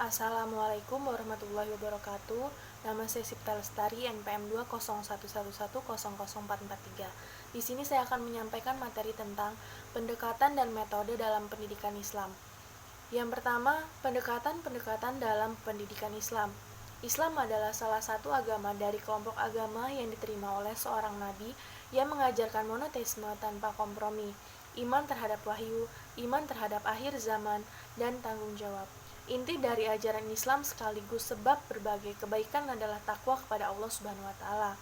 Assalamualaikum warahmatullahi wabarakatuh. Nama saya Sipta Lestari, NPM 20111000443. Di sini saya akan menyampaikan materi tentang pendekatan dan metode dalam pendidikan Islam. Yang pertama, pendekatan dalam pendidikan Islam. Islam adalah salah satu agama dari kelompok agama yang diterima oleh seorang nabi yang mengajarkan monoteisme tanpa kompromi, iman terhadap wahyu, iman terhadap akhir zaman, dan tanggung jawab. Inti dari ajaran Islam sekaligus sebab berbagai kebaikan adalah takwa kepada Allah Subhanahu wa taala.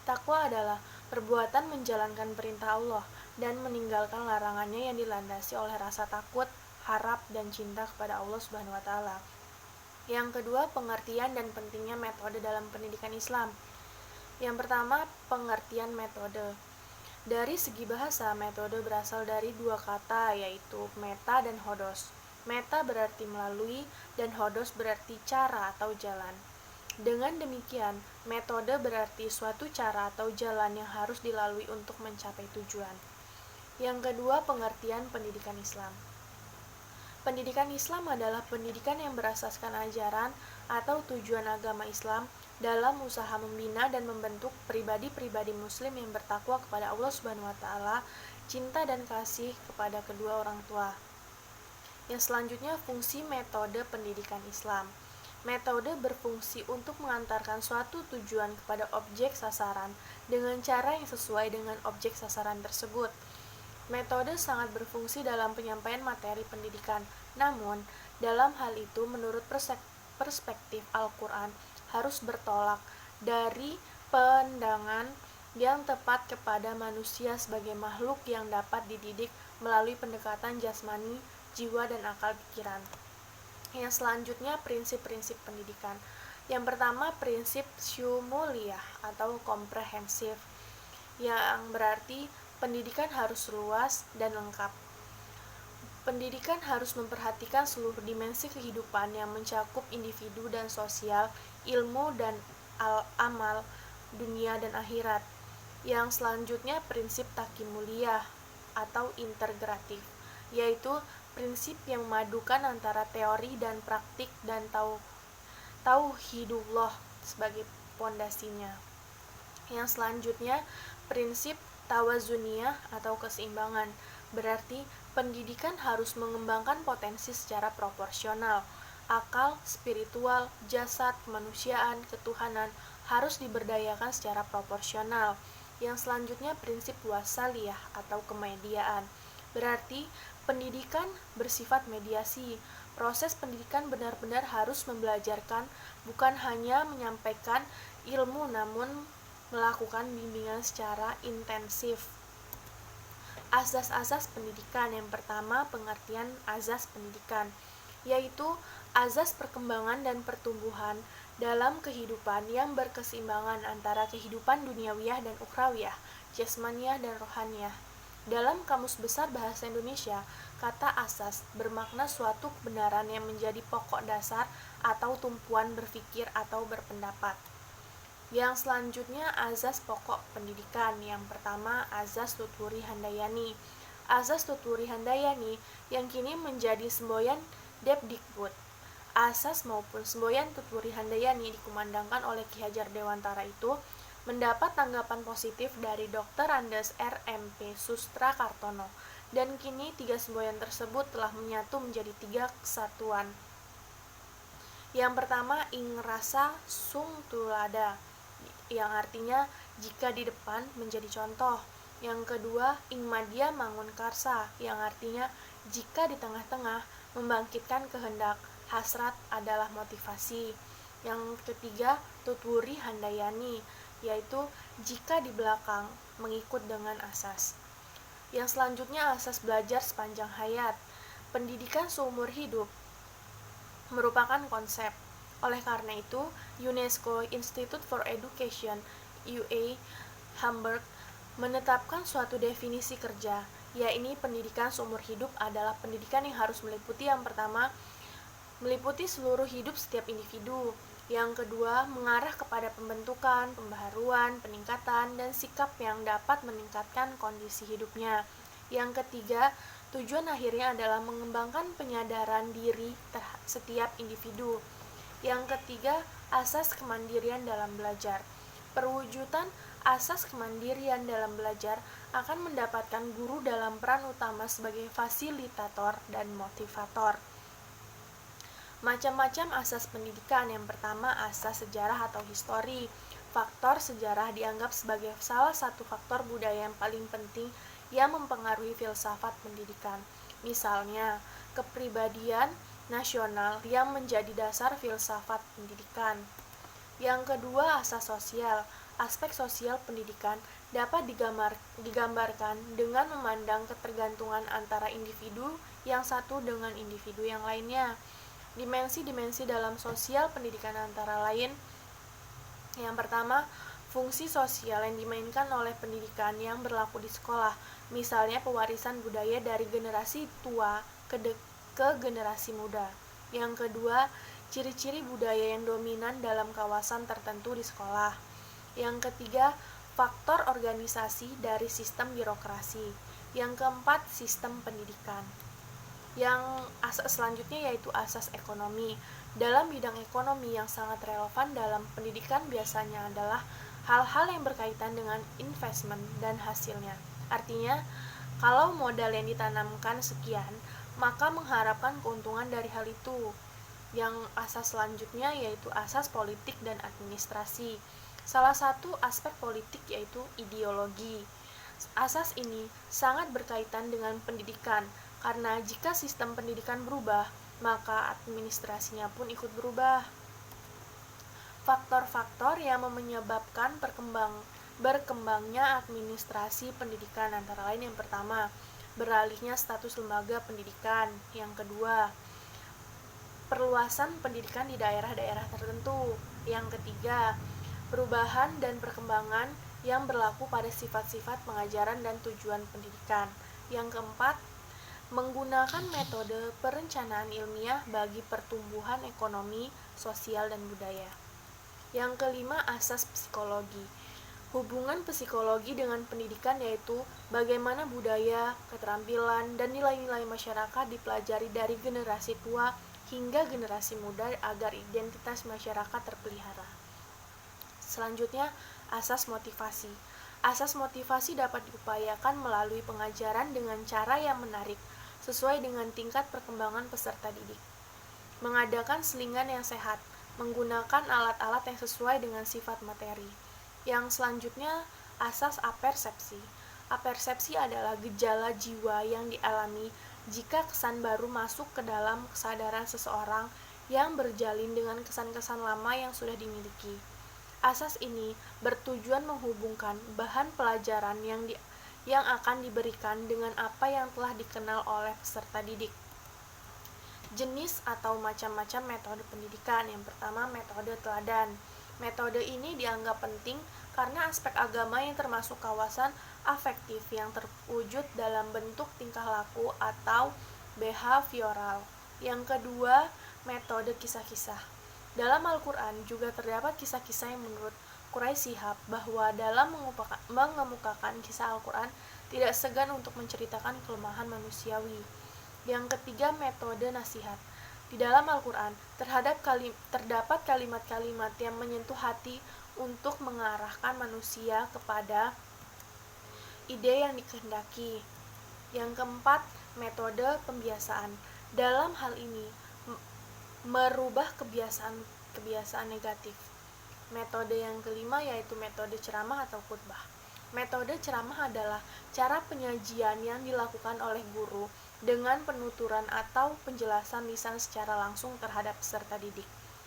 Takwa adalah perbuatan menjalankan perintah Allah dan meninggalkan larangannya yang dilandasi oleh rasa takut, harap, dan cinta kepada Allah Subhanahu wa taala. Yang kedua, pengertian dan pentingnya metode dalam pendidikan Islam. Yang pertama, pengertian metode. Dari segi bahasa, metode berasal dari dua kata, yaitu meta dan hodos. Meta berarti melalui dan hodos berarti cara atau jalan. Dengan demikian, metode berarti suatu cara atau jalan yang harus dilalui untuk mencapai tujuan. Yang kedua, pengertian pendidikan Islam. Pendidikan Islam adalah pendidikan yang berasaskan ajaran atau tujuan agama Islam dalam usaha membina dan membentuk pribadi-pribadi muslim yang bertakwa kepada Allah Subhanahu wa taala, cinta dan kasih kepada kedua orang tua. Yang selanjutnya, fungsi metode pendidikan Islam. Metode berfungsi untuk mengantarkan suatu tujuan kepada objek sasaran dengan cara yang sesuai dengan objek sasaran tersebut. Metode sangat berfungsi dalam penyampaian materi pendidikan. Namun, dalam hal itu menurut perspektif Al-Quran harus bertolak dari pandangan yang tepat kepada manusia sebagai makhluk yang dapat dididik melalui pendekatan jasmani, jiwa, dan akal pikiran. Yang selanjutnya, prinsip-prinsip pendidikan. Yang pertama, prinsip syumuliyah atau komprehensif, yang berarti pendidikan harus luas dan lengkap. Pendidikan harus memperhatikan seluruh dimensi kehidupan yang mencakup individu dan sosial, ilmu dan amal, dunia dan akhirat. Yang selanjutnya, prinsip takimuliyah atau integratif, yaitu prinsip yang memadukan antara teori dan praktik dan tauhidullah sebagai pondasinya. Yang selanjutnya, prinsip tawazuniyah atau keseimbangan, berarti pendidikan harus mengembangkan potensi secara proporsional. Akal, spiritual, jasad, kemanusiaan, ketuhanan harus diberdayakan secara proporsional. Yang selanjutnya, prinsip wasaliyah atau kemediaan, berarti pendidikan bersifat mediasi. Proses pendidikan benar-benar harus membelajarkan, bukan hanya menyampaikan ilmu, namun melakukan bimbingan secara intensif. Azas-azas pendidikan. Yang pertama, pengertian azas pendidikan, yaitu azas perkembangan dan pertumbuhan dalam kehidupan yang berkeseimbangan antara kehidupan duniawiyah dan ukhrawiyah, jasmaniyah dan rohaniyah. Dalam Kamus Besar Bahasa Indonesia, kata asas bermakna suatu kebenaran yang menjadi pokok dasar atau tumpuan berpikir atau berpendapat. Yang selanjutnya, azas pokok pendidikan. Yang pertama, azas Tutwuri Handayani. Azas Tutwuri Handayani yang kini menjadi semboyan Depdikbud. Asas maupun semboyan Tutwuri Handayani dikumandangkan oleh Ki Hajar Dewantara itu mendapat tanggapan positif dari Dr. Andes R.M.P. Sustra Kartono, dan kini tiga semboyan tersebut telah menyatu menjadi tiga kesatuan. Yang pertama, ing rasa sung tulada, yang artinya jika di depan menjadi contoh. Yang kedua, ing madya mangun karsa, yang artinya jika di tengah-tengah membangkitkan kehendak, hasrat adalah motivasi. Yang ketiga, tutwuri handayani, yaitu jika di belakang mengikut dengan asas. Yang selanjutnya, asas belajar sepanjang hayat. Pendidikan seumur hidup merupakan konsep. Oleh karena itu, UNESCO Institute for Education UA Hamburg menetapkan suatu definisi kerja, yaitu pendidikan seumur hidup adalah pendidikan yang harus meliputi yang pertama, meliputi seluruh hidup setiap individu. Yang kedua, mengarah kepada pembentukan, pembaharuan, peningkatan, dan sikap yang dapat meningkatkan kondisi hidupnya. Yang ketiga, Tujuan akhirnya adalah mengembangkan penyadaran diri setiap individu. Yang ketiga, asas kemandirian dalam belajar. Perwujudan asas kemandirian dalam belajar akan mendapatkan guru dalam peran utama sebagai fasilitator dan motivator. Macam-macam asas pendidikan. Yang pertama, asas sejarah atau histori. Faktor sejarah dianggap sebagai salah satu faktor budaya yang paling penting yang mempengaruhi filsafat pendidikan. Misalnya, kepribadian nasional yang menjadi dasar filsafat pendidikan. Yang kedua, asas sosial. Aspek sosial pendidikan dapat digambarkan dengan memandang ketergantungan antara individu yang satu dengan individu yang lainnya. Dimensi-dimensi dalam sosial pendidikan antara lain, yang pertama, fungsi sosial yang dimainkan oleh pendidikan yang berlaku di sekolah, misalnya pewarisan budaya dari generasi tua ke generasi muda. Yang kedua, ciri-ciri budaya yang dominan dalam kawasan tertentu di sekolah. Yang ketiga, faktor organisasi dari sistem birokrasi. Yang keempat, sistem pendidikan. Yang asas selanjutnya yaitu asas ekonomi. Dalam bidang ekonomi yang sangat relevan dalam pendidikan biasanya adalah hal-hal yang berkaitan dengan investment dan hasilnya. Artinya, kalau modal yang ditanamkan sekian, maka mengharapkan keuntungan dari hal itu. Yang asas selanjutnya yaitu asas politik dan administrasi. Salah satu aspek politik yaitu ideologi. Asas ini sangat berkaitan dengan pendidikan, karena jika sistem pendidikan berubah, maka administrasinya pun ikut berubah. Faktor-faktor yang menyebabkan berkembangnya administrasi pendidikan antara lain, yang pertama, beralihnya status lembaga pendidikan. Yang kedua, perluasan pendidikan di daerah-daerah tertentu. Yang ketiga, perubahan dan perkembangan yang berlaku pada sifat-sifat pengajaran dan tujuan pendidikan. Yang keempat, menggunakan metode perencanaan ilmiah bagi pertumbuhan ekonomi, sosial, dan budaya. Yang kelima, asas psikologi. Hubungan psikologi dengan pendidikan yaitu bagaimana budaya, keterampilan, dan nilai-nilai masyarakat dipelajari dari generasi tua hingga generasi muda agar identitas masyarakat terpelihara. Selanjutnya, asas motivasi. Asas motivasi dapat diupayakan melalui pengajaran dengan cara yang menarik, sesuai dengan tingkat perkembangan peserta didik. Mengadakan selingan yang sehat, menggunakan alat-alat yang sesuai dengan sifat materi. Yang selanjutnya, asas apersepsi. Apersepsi adalah gejala jiwa yang dialami jika kesan baru masuk ke dalam kesadaran seseorang yang berjalin dengan kesan-kesan lama yang sudah dimiliki. Asas ini bertujuan menghubungkan bahan pelajaran yang akan diberikan dengan apa yang telah dikenal oleh peserta didik. Jenis atau macam-macam metode pendidikan. Yang pertama, metode teladan. Metode ini dianggap penting karena aspek agama yang termasuk kawasan afektif yang terwujud dalam bentuk tingkah laku atau behavioral. Yang kedua, metode kisah-kisah. Dalam Al-Quran juga terdapat kisah-kisah yang menurut Quraisy Shihab bahwa dalam mengemukakan kisah Al-Quran tidak segan untuk menceritakan kelemahan manusiawi. Yang ketiga, metode nasihat. Di dalam Al-Quran terdapat kalimat-kalimat yang menyentuh hati untuk mengarahkan manusia kepada ide yang dikehendaki. Yang keempat, metode pembiasaan. Dalam hal ini, merubah kebiasaan negatif. Metode yang kelima yaitu metode ceramah atau khutbah. Metode ceramah adalah cara penyajian yang dilakukan oleh guru dengan penuturan atau penjelasan lisan secara langsung terhadap peserta didik.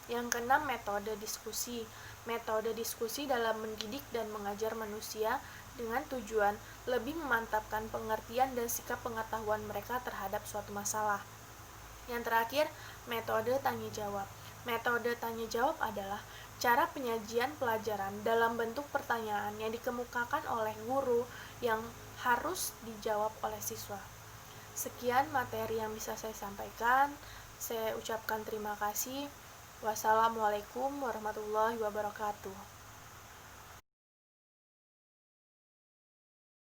Yang keenam, metode diskusi. Metode diskusi dalam mendidik dan mengajar manusia dengan tujuan lebih memantapkan pengertian dan sikap pengetahuan mereka terhadap suatu masalah. Yang terakhir, metode tanya jawab. Metode tanya jawab adalah cara penyajian pelajaran dalam bentuk pertanyaan yang dikemukakan oleh guru yang harus dijawab oleh siswa. Sekian materi yang bisa saya sampaikan. Saya ucapkan terima kasih. Wassalamualaikum warahmatullahi wabarakatuh.